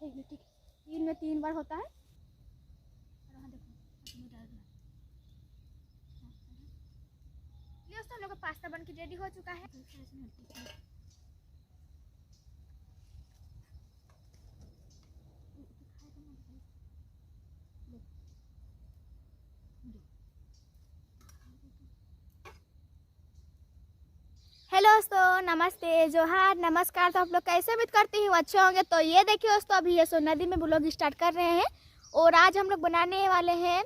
है मिट्टी दिन में 3 बार होता है। और वहाँ देखो इसमें डाल दो। दोस्तों हम लोग का पास्ता बन के रेडी हो चुका है। हेलो दोस्तों, नमस्ते, जोहार, नमस्कार। तो आप लोग कैसे उम्मीद करती हूँ अच्छे होंगे। तो ये देखिए दोस्तों, अभी ये सो नदी में व्लॉग स्टार्ट कर रहे हैं और आज हम लोग बनाने वाले हैं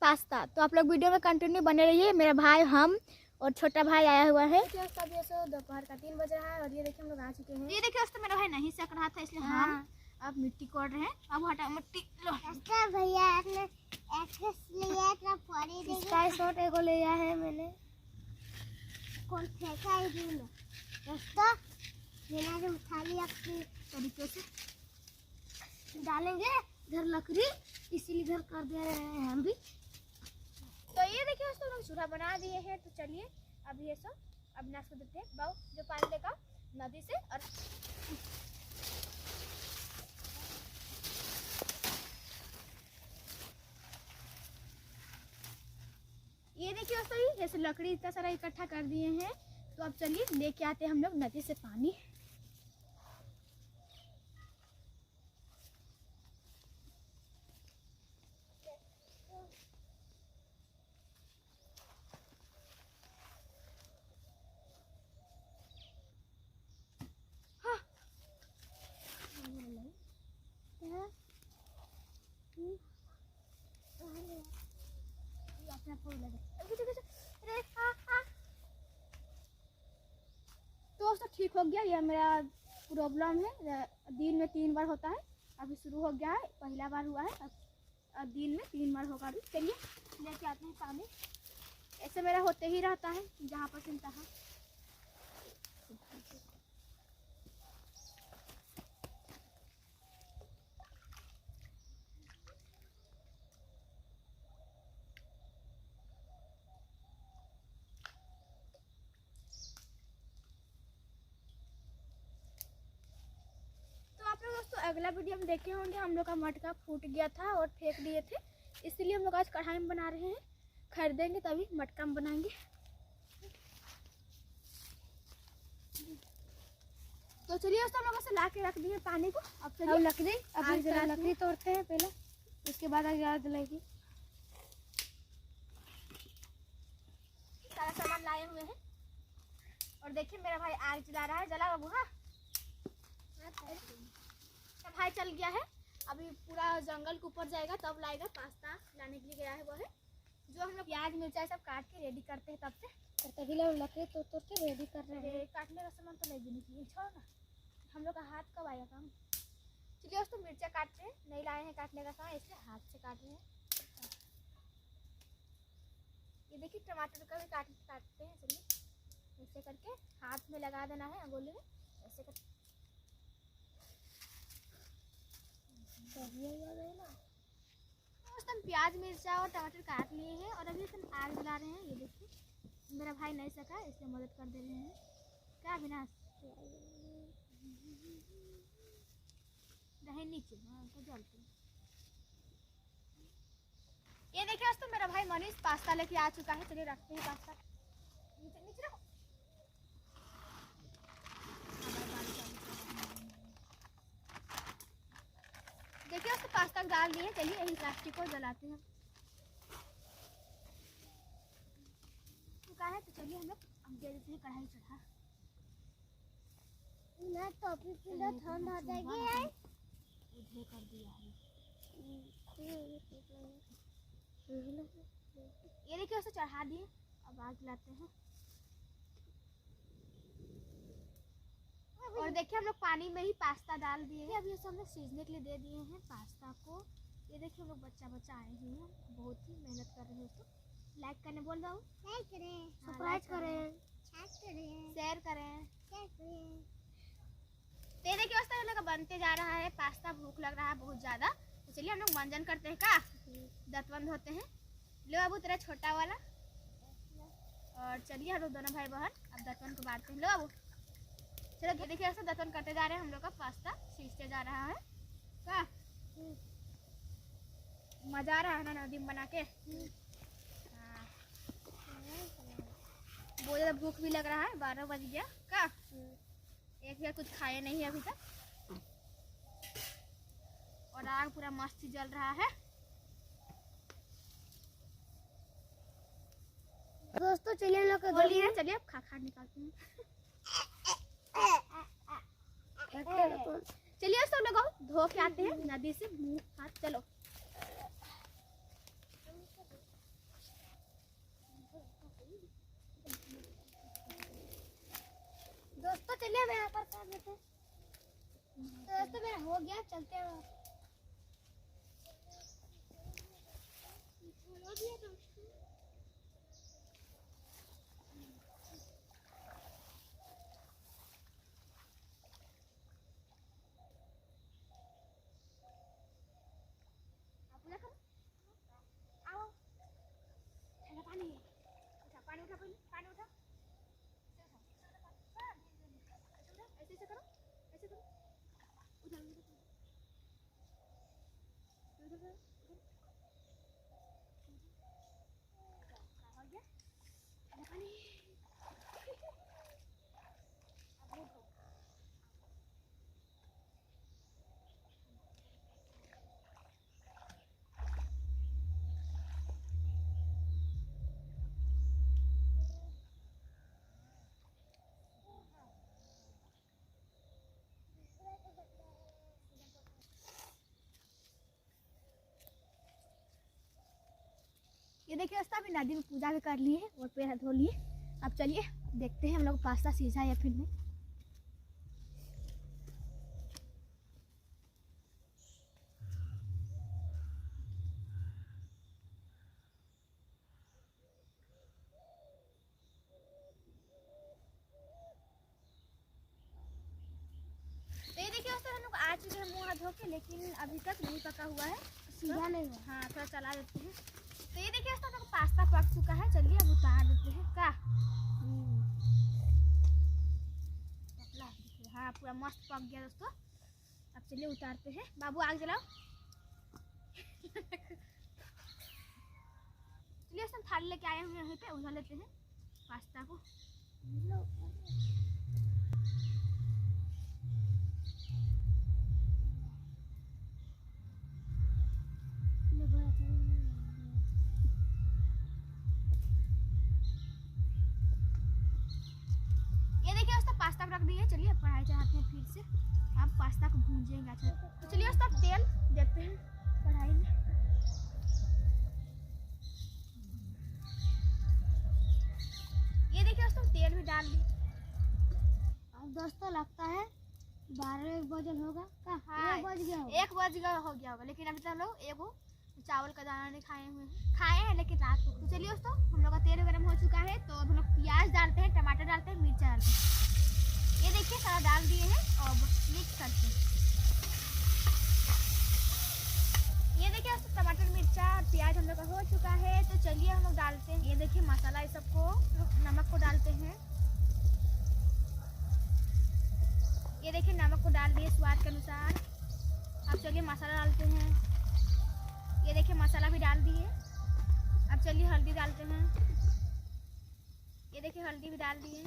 पास्ता। तो आप लोग वीडियो में कंटिन्यू बने रहिए। मेरा भाई, हम और छोटा भाई आया हुआ है। दोस्तों ये सो दोपहर का 3 बजे है और ये देखिए हम लोग आ चुके हैं। ये देखिए दोस्तों, मेरा भाई नहीं सक रहा था इसलिए हम अब मिट्टी कोड़ रहे हैं। अब हटा मिट्टी लो। भैया आपने स्काई शॉट एगो लिया है मैंने। कौन फेंका है दूर में दोस्तों, मैंने उठा लिया अपनी तरीके से डालेंगे इधर लकड़ी, इसीलिए इधर कर दे रहे हैं हम भी। तो ये देखिए दोस्तों, हम चूल्हा बना दिए हैं। तो चलिए अब ये सब अब नाश्ता देते हैं। बाऊ जो पानी लेगा नदी से। और ये देखिए दोस्तों, जैसे लकड़ी इतना सारा इकट्ठा कर दिए हैं। तो अब चलिए लेके आते हैं हम लोग नदी से पानी। तो दोस्तों ठीक हो गया। यह मेरा प्रॉब्लम है, दिन में 3 बार होता है। अभी शुरू हो गया है, पहला बार हुआ है, अब दिन में 3 बार होगा। अभी चलिए लेके आते हैं पानी। ऐसे मेरा होते ही रहता है जहाँ पर सुनता है। दोस्तों अगला वीडियो हम देखे होंगे, हम लोग का मटका फूट गया था और फेंक दिए थे, इसलिए हम लोग आज कढ़ाई में बना रहे हैं। खरीदेंगे तभी मटका में बनाएंगे। तो चलिए दोस्तों, हम लोग से ला के रख दिए पानी को। अब चलिए लकड़ी, अभी जरा लकड़ी तोड़ते हैं पहले, उसके बाद आग जलाएगी। सारा सामान लाए हुए हैं और देखिए मेरा भाई आग जला रहा है। जला बाबू। हाँ भाई चल गया है, अभी पूरा जंगल के ऊपर जाएगा तब लाएगा। पास्ता लाने के लिए गया है वो है। जो हम लोग प्याज मिर्चा सब काट के रेडी करते हैं, तब से तभी लोग लकड़ी तोड़ के रेडी कर रहे हैं। काटने का सामान तो लेगी नहीं, छोड़ ना। हम लोग का हाथ कब आएगा काम। चलिए दोस्तों, मिर्चा काट रहे हैं, नहीं लाए हैं काटने का सामान, इसलिए हाथ से काट रहे हैं। ये देखिए टमाटर का भी काटते हैं। चलिए ऐसे करके हाथ में लगा देना है, अंगुली में ऐसे करके। हम प्याज मिर्चा और टमाटर काट लिए हैं और अभी हम आग जला रहे हैं। ये देखिए मेरा भाई नहीं सका इसलिए मदद कर दे रहे हैं। क्या विनाश रहे नीचे तो जलते। ये देखिए दोस्तों, मेरा भाई मनीष पास्ता लेके आ चुका है। चलिए रखते हैं पास्ता नीचे। नीचे रखो। देखिए उसको पास्ता डाल दिए। चलिए यही प्लास्टिक को जलाते हैं। है तो चलिए हम लोग दे देते हैं कढ़ाई चढ़ा। ना टॉपी पूरा ठंड हो जाएगी है। इधर कर दिया है। ये देखिए उसे चढ़ा दिए। अब आग जलाते हैं और देखिए हम लोग पानी में ही पास्ता डाल दिए हैं। अभी उसे हम लोग सीजने के लिए दे दिए हैं पास्ता को। ये देखिए हम लोग बच्चा आए हुए हैं, बहुत ही मेहनत कर रहे हैं। उसको लाइक करने बोल रहा हूँ, लाइक करें, सब्सक्राइब करें, शेयर करें। तो ये देखिए उस तरह का बनते जा रहा है पास्ता। भूख लग रहा है बहुत ज़्यादा, तो चलिए हम लोग मंजन करते हैं। का दतवन होते हैं। लो बाबू तेरा छोटा वाला। और चलिए हम लोग दोनों भाई बहन अब दतवन को बांटते हैं। लो बाबू चलो। देखिए ऐसा दतवन करते जा रहे हैं। हम लोग का पास्ता सीजते जा रहा है। का मजा आ रहा है ना नदी में बना के। हाँ, बहुत ज़्यादा भूख भी लग रहा है, 12 बज गया का। एक भी कुछ खाए नहीं अभी तक और आग पूरा मस्त जल रहा है। दोस्तों चलिए लोग बोलिए, चलिए अब खा निकालते हैं। चलिए सब लोग धो के आते हैं नदी से मुंह हाथ। चलो दोस्तों चलिए मैं यहाँ पर कर देते हैं। तो दोस्तों मेरा हो गया, चलते हैं। पानी उठा, पानी उठा। ऐसे करो, ऐसे करो। उधर ये देखिए दोस्तों, अभी नदी में पूजा भी कर लिए और पैर धो लिए। अब चलिए देखते हैं हम लोग पास्ता सीझा या फिर नहीं। तो ये देखिए दोस्तों, हम लोग आ चुके हैं मुँह हाथ धो के, लेकिन अभी तक नहीं पका हुआ है, सीधा नहीं हुआ। हाँ थोड़ा चला देते हैं। तो ये देखिए दोस्तों, पास्ता पक चुका है। चलिए अब उतार देते हैं का। हाँ पूरा मस्त पक गया दोस्तों। अब चलिए उतारते हैं। बाबू आग जलाओ। चलिए हम थाली लेके आए हुए हैं, यहीं पे उधर लेते हैं पास्ता को। ये देखिए दोस्तों, पास्ता रख दिए। चलिए कढ़ाई चढ़ाते हैं फिर से। अब पास्ता को भूंजेंगे अच्छा। तो चलिए दोस्तों तेल देते हैं कढ़ाई में। ये देखिए दोस्तों, तेल भी डाल दी। अब दोस्तों लगता है 12-1 बजे होगा का। हाँ 1 बज गया। 1 बज गया हो गया होगा, लेकिन अभी तक हम लोग एगो चावल का दाना नहीं खाए हुए हैं। खाए हैं लेकिन रात को। तो चलिए दोस्तों, हम लोग का तेल गर्म हो चुका है। तो अब हम लोग प्याज डालते हैं, टमाटर डालते हैं, मिर्चा डालते हैं। ये देखिए सारा डाल दिए हैं। अब मिक्स करते हैं। ये देखिए दोस्तों, टमाटर मिर्चा और प्याज हम लोग का हो चुका है। तो चलिए हम लोग डालते हैं। ये देखिए मसाला, ये सबको नमक को डालते हैं। ये देखिए नमक को डाल दिए स्वाद के अनुसार। अब चलिए मसाला डालते हैं। ये देखिए मसाला भी डाल दिए। अब चलिए हल्दी डालते हैं। ये देखिए हल्दी भी डाल दिए।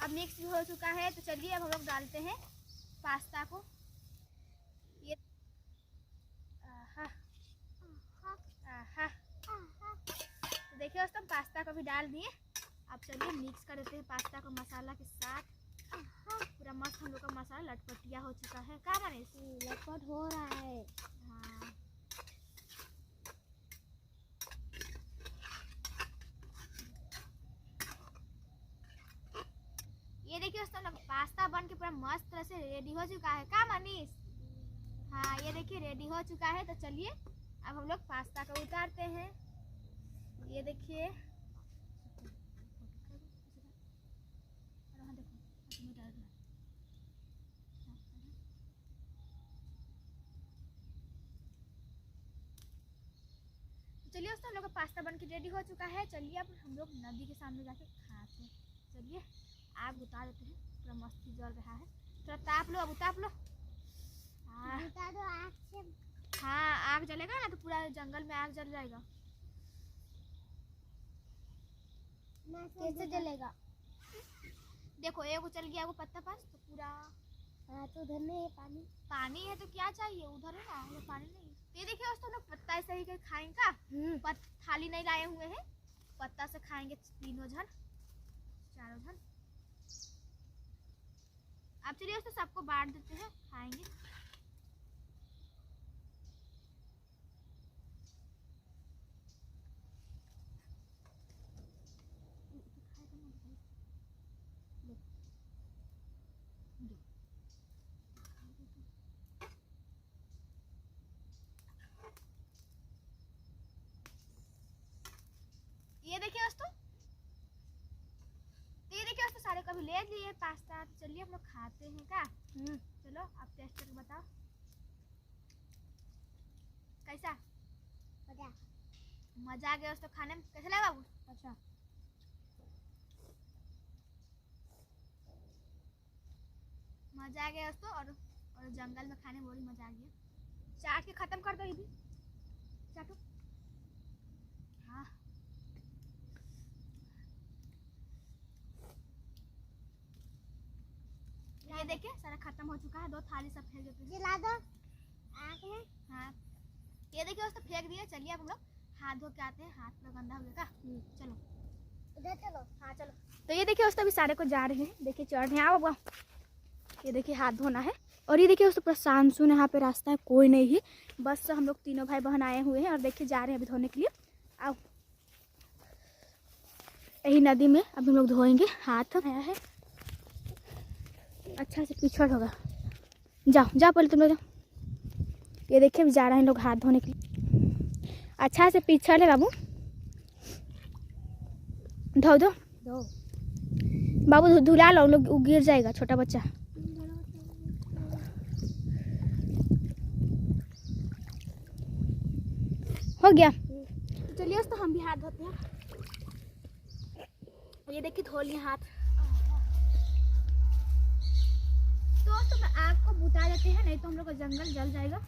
अब मिक्स भी हो चुका है। तो चलिए अब हम लोग डालते हैं पास्ता को। ये आहा आहा। तो देखिए दोस्तों, पास्ता को भी डाल दिए। अब चलिए मिक्स कर देते हैं पास्ता को मसाला के साथ। पूरा मस्त हम लोग का मसाला लटपटिया हो चुका है। क्या माने लटपट हो रहा है। हाँ ये देखिए दोस्तों, पास्ता बन के पूरा मस्त तरह से रेडी हो चुका है। क्या मनीष? हाँ ये देखिए रेडी हो चुका है। तो चलिए अब हम लोग पास्ता को उतारते हैं। ये देखिए चलिए दोस्तों, हम लोग का पास्ता बन के रेडी हो चुका है। चलिए अब हम लोग नदी के सामने जाके खाते हैं। चलिए आग बुता देते हैं। पूरा मस्ती जल रहा है, थोड़ा ताप लो, अब ताप लो। बता दो आग से। हाँ, आग जलेगा ना तो पूरा जंगल में आग जल जाएगा। कैसे जलेगा? देखो एगो चल गया, एगो पत्ता पास तो पूरा। हाँ तो उधर नहीं है पानी। पानी है तो क्या चाहिए, उधर है ना, उधर पानी नहीं है। ये देखिए दोस्तों, लोग पत्ता ऐसे ही खाएंगे का? थाली नहीं लाए हुए हैं, पत्ता से खाएंगे तीनों जन, चारों जन। अब चलिए दोस्तों सबको बांट देते हैं, खाएंगे। ये देखिए दोस्तों, ये देखिए दोस्तों, सारे कभी ले लिए पास्ता। तो चलिए हम लोग खाते हैं क्या? चलो आप टेस्ट करके बताओ कैसा। मजा आ गया दोस्तों खाने में। कैसा लगा बाबू? अच्छा, मजा आ गया दोस्तों। और जंगल में खाने में बड़ी मजा आ गया। चाट के खत्म कर दो, ये भी चाटो। हाँ, ये देखिए सारा खत्म हो चुका है। 2 थाली सब फेंक देते हैं। जला दो आग में। हाँ, ये देखिए दोस्तों फेंक दिए। चलिए अब हम लोग हाथ धो के आते हैं, हाथ पूरा गंदा हो गया। चलो उधर चलो। हाँ चलो। तो ये देखिए दोस्तों अभी सारे को जा रहे हैं, देखिए चढ़ रहे हैं। आओ बाबा, ये देखिए हाथ धोना है। और ये देखिए दोस्तों पूरा शानसून यहाँ पे रास्ता है, कोई नहीं है, बस हम लोग तीनों भाई बहन आए हुए हैं और देखिए जा रहे हैं अभी धोने के लिए। आओ, यही नदी में अब हम लोग धोएंगे। हाथ आया है, अच्छा से पिछड़ होगा। जाओ जाओ पहले तुम लोग जाओ। ये देखिए अभी जा रहे हैं लोग हाथ धोने के लिए। अच्छा से पिछड़ है बाबू, धो दो दो बाबू, धुला लो, लोग गिर जाएगा छोटा बच्चा। हो गया। तो चलिए दोस्तों हम भी हाथ धोते हैं। ये देखिए धो लिए हाथ। तो दोस्तों आग को बुता देते हैं, नहीं तो हम लोग का जंगल जल जाएगा।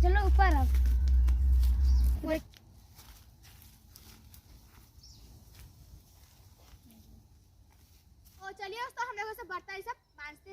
चलो ऊपर अब। और चलिए दोस्तों हम लोगों से बर्तन सब मांजते।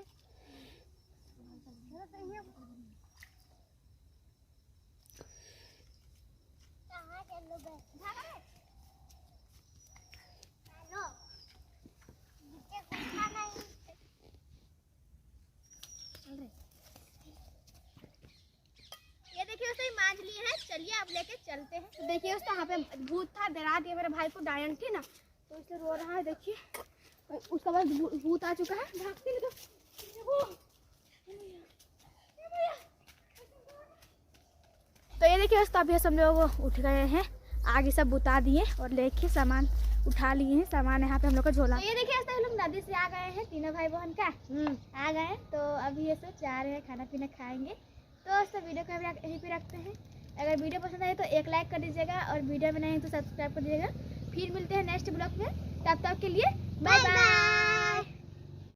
ये देखिए दोस्तों मांझ लिए हैं, चलिए अब लेके चलते हैं। तो देखिए दोस्तों यहाँ पे भूत था, डरा दिया मेरे भाई को, डायन थी ना, तो इसलिए रो रहा है। देखिए उसका बाद भूत आ चुका है, भागते हैं। तो ये देखिए दोस्तों अभी हम लोग उठ गए हैं, आगे सब बुता दिए और लेके सामान उठा लिए हैं। सामान यहाँ पे हम लोग का झोला। तो ये देखिए दोस्तों हम लोग नदी से आ गए हैं, तीनों भाई बहन का आ गए हैं। तो अभी ये सब जा रहे हैं, खाना पीना खाएंगे। तो दोस्तों वीडियो को यहीं पे रखते हैं। अगर वीडियो पसंद आए तो एक लाइक कर दीजिएगा और वीडियो में नहीं तो सब्सक्राइब कर दीजिएगा। फिर मिलते हैं नेक्स्ट ब्लॉग में, तब तक के लिए बाय बाय।